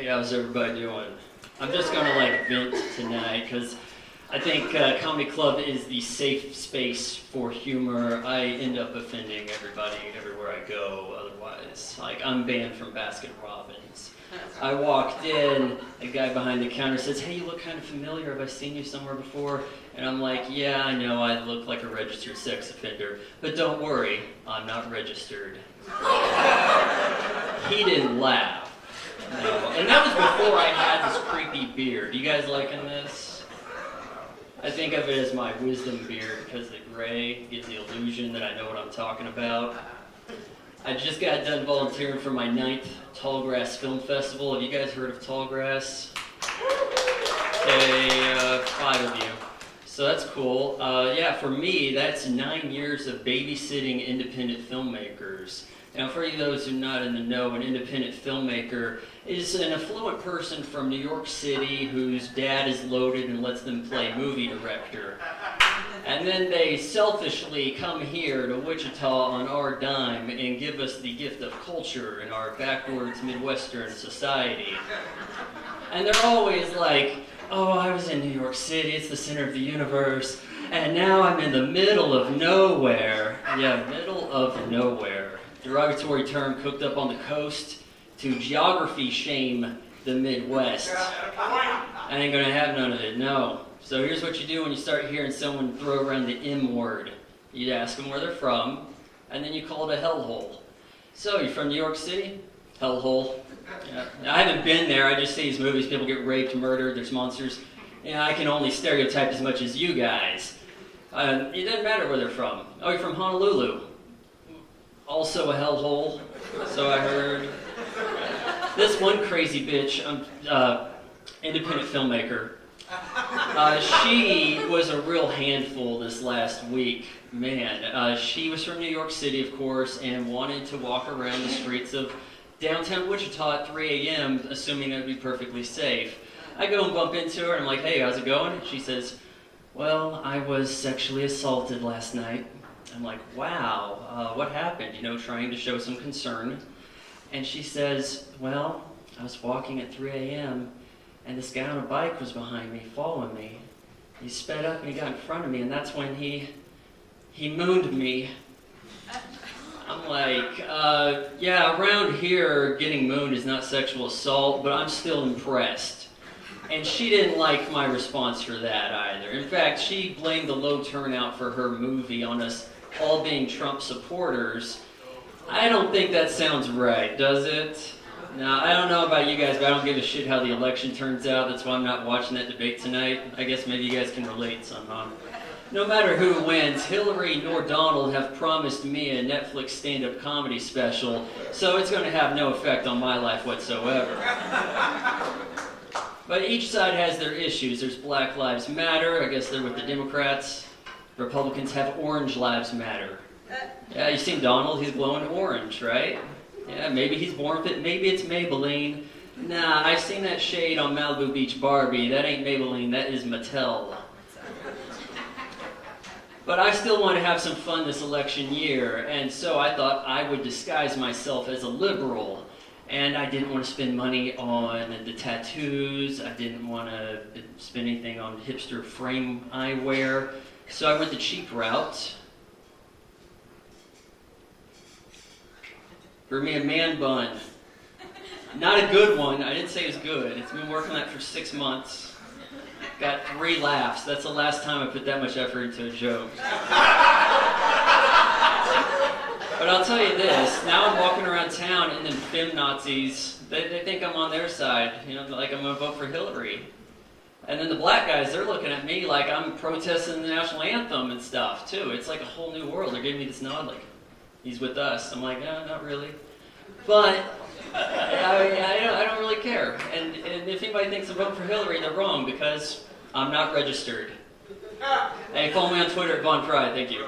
Hey, how's everybody doing? I'm just gonna vent tonight because I think Comedy Club is the safe space for humor. I end up offending everybody everywhere I go otherwise. I'm banned from Baskin Robbins. I walked in, a guy behind the counter says, "Hey, you look kind of familiar. Have I seen you somewhere before?" And I'm like, "Yeah, I know I look like a registered sex offender, but don't worry, I'm not registered." He didn't laugh. No. And that was before I had this creepy beard. You guys liking this? I think of it as my wisdom beard because the gray gives the illusion that I know what I'm talking about. I just got done volunteering for my 9th Tallgrass Film Festival. Have you guys heard of Tallgrass? Okay, 5 of you. So that's cool. Yeah, for me, that's 9 years of babysitting independent filmmakers. Now, for you those who are not in the know, an independent filmmaker is an affluent person from New York City whose dad is loaded and lets them play movie director. And then they selfishly come here to Wichita on our dime and give us the gift of culture in our backwards Midwestern society. And they're always like, "Oh, I was in New York City, it's the center of the universe, and now I'm in the middle of nowhere." Yeah, middle of nowhere. Derogatory term cooked up on the coast to geography shame the Midwest. I ain't gonna have none of it, no. So here's what you do when you start hearing someone throw around the M word. You ask them where they're from, and then you call it a hellhole. "So, you from New York City?" "Hellhole." Yeah. Now, I haven't been there, I just see these movies, people get raped, murdered, there's monsters. Yeah, I can only stereotype as much as you guys. It doesn't matter where they're from. "Oh, you're from Honolulu." "Also a hellhole, so I heard." This one crazy bitch, independent filmmaker, she was a real handful this last week. Man, she was from New York City, of course, and wanted to walk around the streets of downtown Wichita at 3 a.m., assuming it would be perfectly safe. I go and bump into her, and I'm like, "Hey, how's it going?" She says, "Well, I was sexually assaulted last night." I'm like, "Wow, what happened?" Trying to show some concern. And she says, "Well, I was walking at 3 a.m., and this guy on a bike was behind me, following me. He sped up and he got in front of me, and that's when he mooned me." I'm like, yeah, around here, getting mooned is not sexual assault, but I'm still impressed. And she didn't like my response for that either. In fact, she blamed the low turnout for her movie on us all being Trump supporters. I don't think that sounds right, does it? Now, I don't know about you guys, but I don't give a shit how the election turns out. That's why I'm not watching that debate tonight. I guess maybe you guys can relate somehow. No matter who wins, Hillary nor Donald have promised me a Netflix stand-up comedy special, so it's going to have no effect on my life whatsoever. But each side has their issues. There's Black Lives Matter. I guess they're with the Democrats. Republicans have Orange Lives Matter. Yeah, you seen Donald? He's glowing orange, right? Yeah, maybe he's born with it. Maybe it's Maybelline. Nah, I've seen that shade on Malibu Beach Barbie. That ain't Maybelline. That is Mattel. But I still want to have some fun this election year, and so I thought I would disguise myself as a liberal. And I didn't want to spend money on the tattoos. I didn't want to spend anything on hipster frame eyewear. So I went the cheap route. For me, a man bun. Not a good one. I didn't say it was good. It's been working on that for 6 months. Got 3 laughs. That's the last time I put that much effort into a joke. But I'll tell you this, now I'm walking around town and then fem Nazis, they think I'm on their side, like I'm going to vote for Hillary. And then the black guys, they're looking at me like I'm protesting the national anthem and stuff too. It's like a whole new world. They're giving me this nod like, "He's with us." I'm like, "No, not really." But I don't really care. And if anybody thinks I'm voting for Hillary, they're wrong because I'm not registered. Hey, follow me on Twitter at Pryor. Thank you.